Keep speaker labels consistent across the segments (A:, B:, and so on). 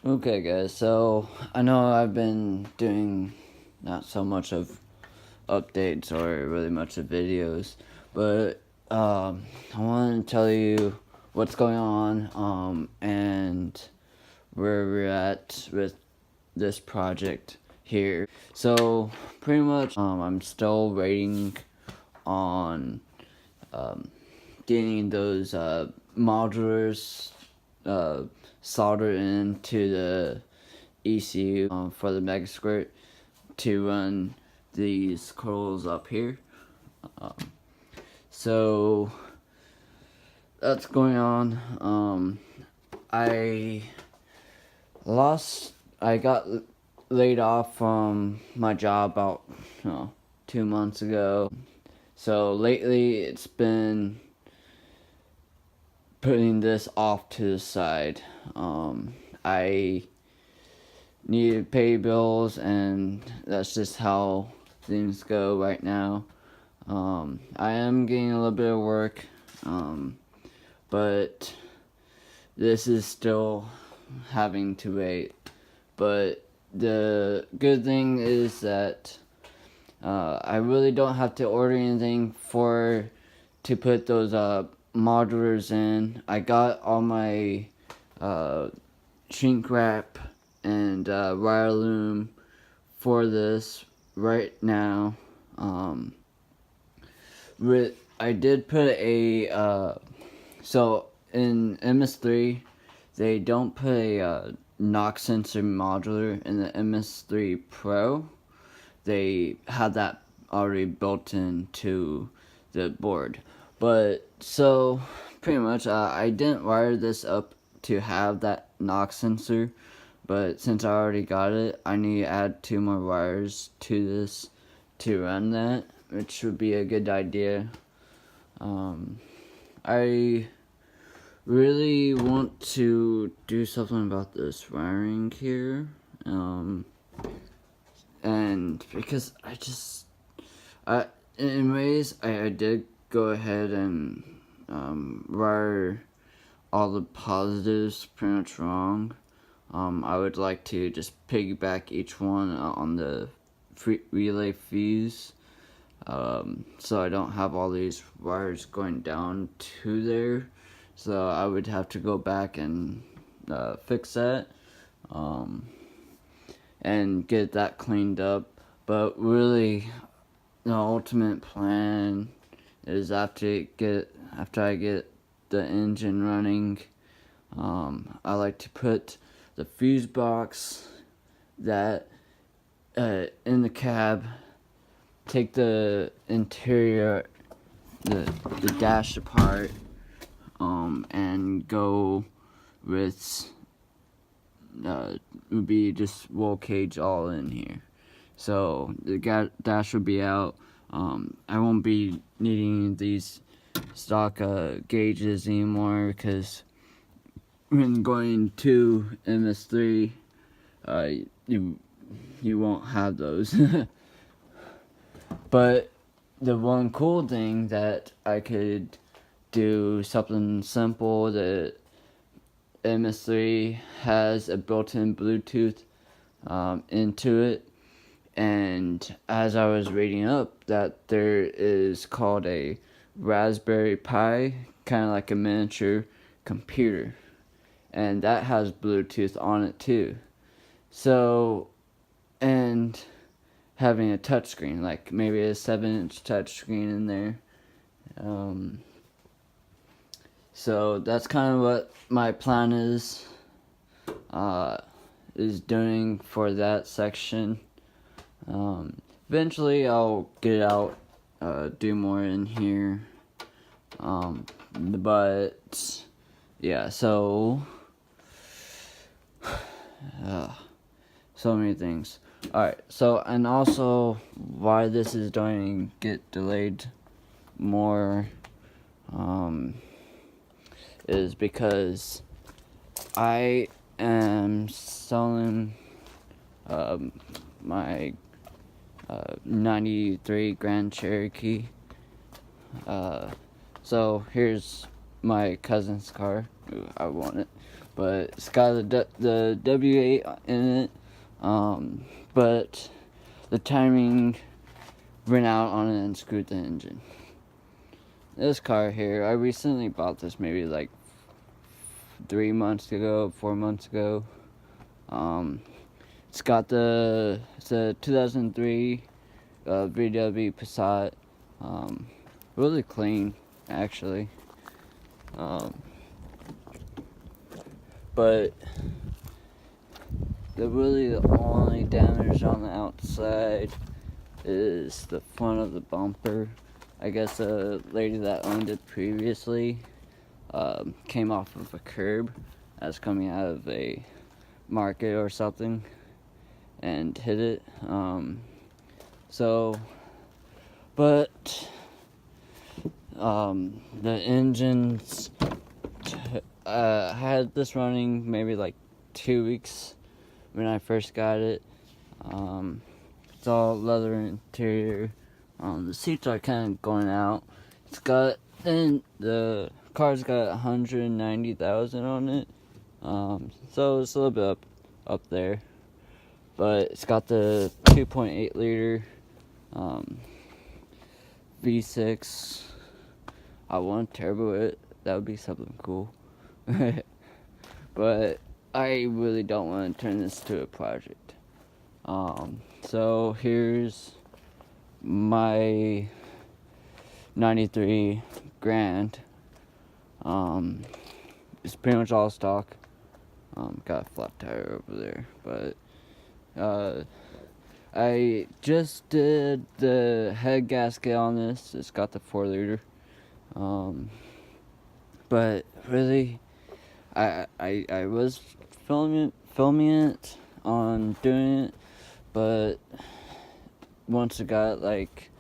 A: Okay, guys, so I know I've been doing not so much of updates or really much of videos, but I want to tell you what's going on and where we're at with this project here. So pretty much I'm still waiting on getting those modulars soldered into the ECU for the Mega Squirt to run these coils up here. So that's going on. I got laid off from my job about 2 months ago. So lately it's been putting this off to the side. I need to pay bills, and that's just how things go right now. I am getting a little bit of work, but this is still having to wait. But the good thing is that I really don't have to order anything to put those modulars in. I got all my shrink wrap and wire loom for this right now. I did put a so in MS3 they don't put a knock sensor modular. In the MS3 Pro they had that already built into the board. But so pretty much I didn't wire this up to have that knock sensor, but since I already got it, I need to add 2 more wires to this to run that, which would be a good idea. I really want to do something about this wiring here, and because anyways, I did go ahead and wire all the positives pretty much wrong. I would like to just piggyback each one on the relay fuse, so I don't have all these wires going down to there. So I would have to go back and fix that and get that cleaned up. But really, the ultimate plan is after I get the engine running, I like to put the fuse box that in the cab, take the interior, the dash apart, and go with would be just roll cage all in here. So the dash will be out. I won't be needing these stock gauges anymore, because when going to MS3, you won't have those. But the one cool thing that I could do something simple, that MS3 has a built-in Bluetooth into it, and as I was reading up, that there is called a Raspberry Pi, kind of like a miniature computer, and that has Bluetooth on it too. So, and having a touchscreen, like maybe a 7-inch touchscreen in there. So that's kind of what my plan is doing for that section. Eventually I'll get out, do more in here. But yeah, so so many things. Alright, so, and also why this is going to get delayed more is because I am selling my 93 Grand Cherokee. So here's my cousin's car. Ooh, I want it, but it's got the W8 in it. But the timing ran out on it and screwed the engine. This car here, I recently bought this maybe like 4 months ago. It's a 2003 VW Passat. Really clean, actually. But the only damage on the outside is the front of the bumper. I guess a lady that owned it previously came off of a curb as coming out of a market or something and hit it. But the engines had this running maybe like 2 weeks when I first got it. It's all leather interior. The seats are kind of going out. The car's got 190,000 on it. So it's a little bit up there. But it's got the 2.8 liter V6. I want to turbo it. That would be something cool. But I really don't want to turn this to a project. So here's my 93 Grand. It's pretty much all stock. Got a flat tire over there, but I just did the head gasket on this. It's got the 4 liter. But really, I was filming it on doing it, but once it got like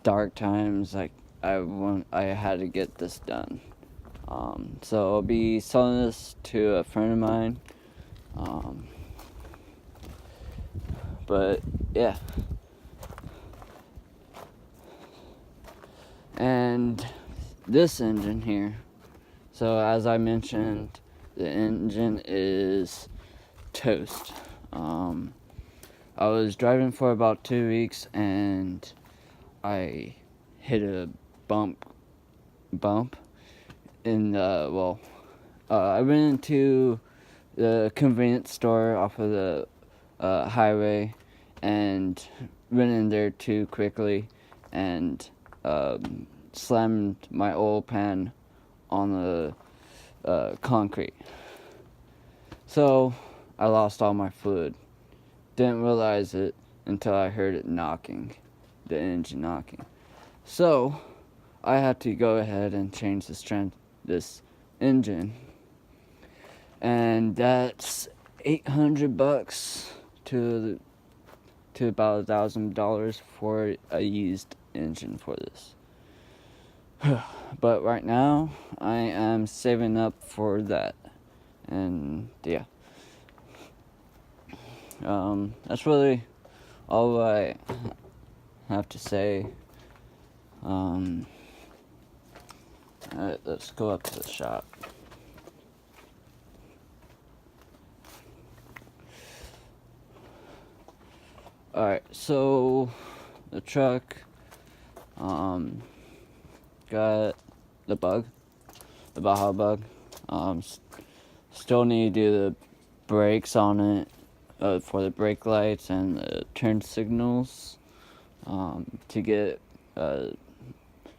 A: dark times, like I had to get this done. So I'll be selling this to a friend of mine. But yeah. And this engine here. So as I mentioned, the engine is toast. I was driving for about 2 weeks and I hit a bump in I went into the convenience store off of the highway and went in there too quickly and slammed my oil pan on the concrete. So I lost all my fluid. Didn't realize it until I heard it knocking, the engine knocking. So I had to go ahead and change this engine, and that's $800 to about $1,000 for a used engine for this. But right now I am saving up for that, and yeah. That's really all I have to say. Alright, let's go up to the shop. Alright, so the truck got the Baja bug. Still need to do the brakes on it for the brake lights and the turn signals to get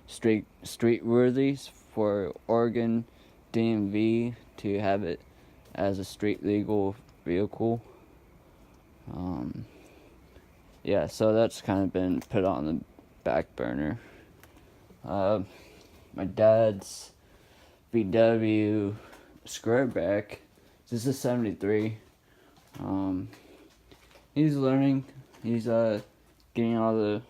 A: street worthies for Oregon DMV to have it as a street legal vehicle. Yeah, so that's kind of been put on the back burner. My dad's VW Squareback. This is 73. He's learning. He's getting all the.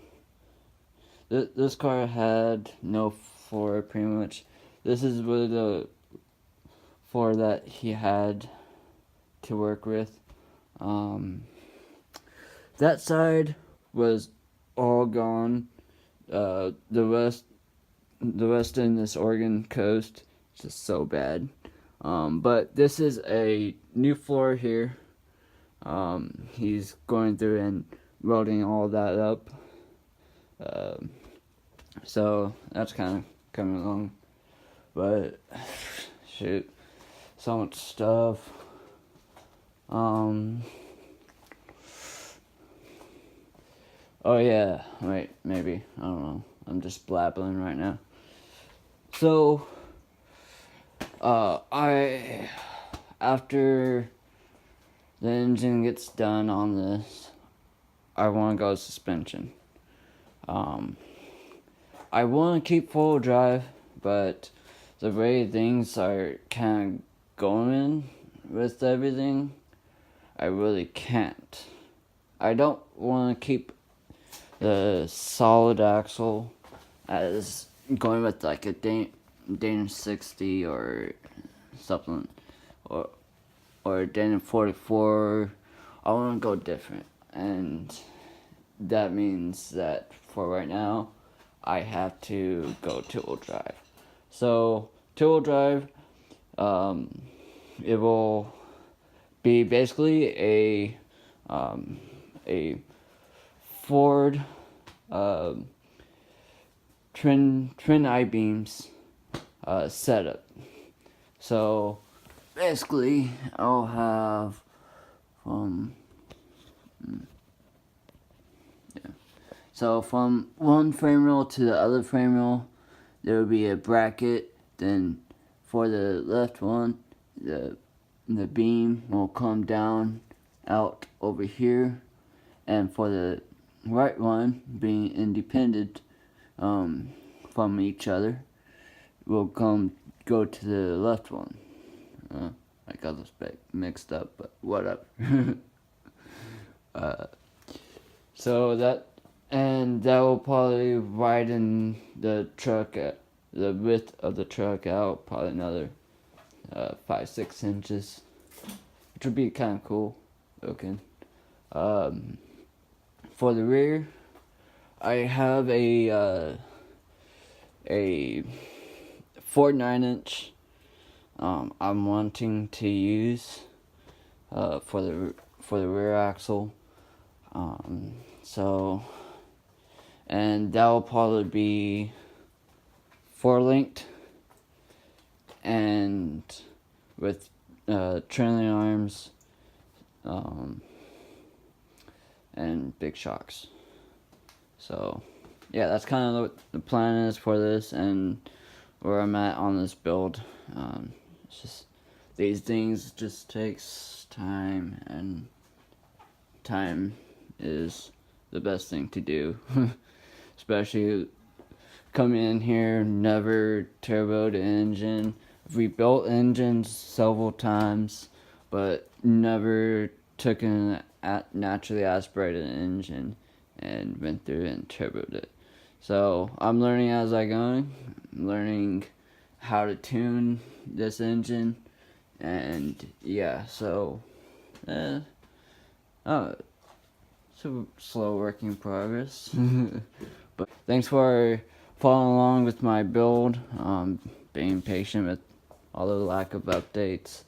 A: This car had no floor pretty much. This is really the floor that he had to work with. That side was all gone. The rest in this Oregon coast just so bad. But this is a new floor here. He's going through and welding all that up. So that's kind of coming along. But shoot, so much stuff. Oh yeah, wait, maybe, I don't know. I'm just blabbling right now. So, after the engine gets done on this, I want to go suspension. I want to keep full drive, but the way things are kind of going with everything, I really can't. I don't want to keep the solid axle as going with like a Dana 60 or something, or Dana 44. I want to go different, and that means that for right now, I have to go two-wheel drive. So two-wheel drive, it will be basically a Ford twin I-beams setup. So basically, I'll have So from one frame rail to the other frame rail, there will be a bracket. Then for the left one, the beam will come down out over here, and for the right one, being independent from each other, will go to the left one. I got this mixed up, but whatever. So that will probably widen the truck, the width of the truck out probably another 5-6 inches, which would be kind of cool looking. For the rear, I have a 4 9-inch. I'm wanting to use for the rear axle. And that will probably be 4-linked and with trailing arms and big shocks. So yeah, that's kind of what the plan is for this and where I'm at on this build. It's just these things just takes time, and time is the best thing to do. Especially coming in here, never turboed engine. We built engines several times, but never took an naturally aspirated engine and went through and turboed it. So I'm learning as I go. I'm learning how to tune this engine, and yeah, so it's a slow work in progress. But thanks for following along with my build, being patient with all the lack of updates.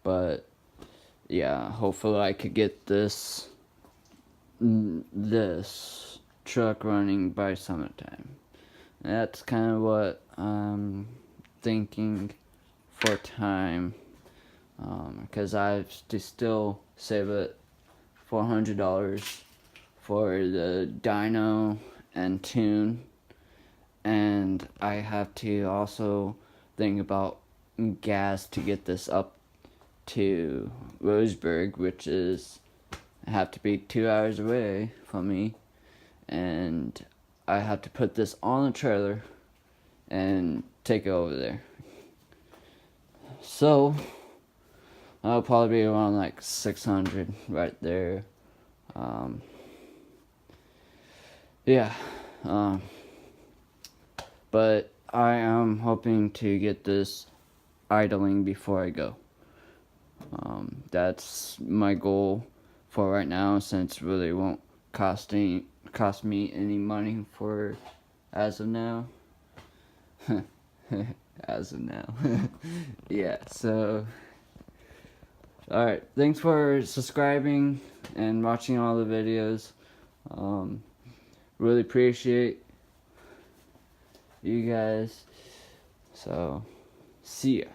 A: But yeah, hopefully I could get this truck running by summertime. That's kind of what I'm thinking for time, because I have to still save it $400 for the dyno and tune, and I have to also think about gas to get this up to Roseburg, which is have to be 2 hours away from me, and I have to put this on a trailer and take it over there. So that'll probably be around like 600 right there. But I am hoping to get this idling before I go. That's my goal for right now, since it really won't cost me any money for as of now. as of now. Yeah, so alright, thanks for subscribing and watching all the videos. Really appreciate you guys. So, see ya.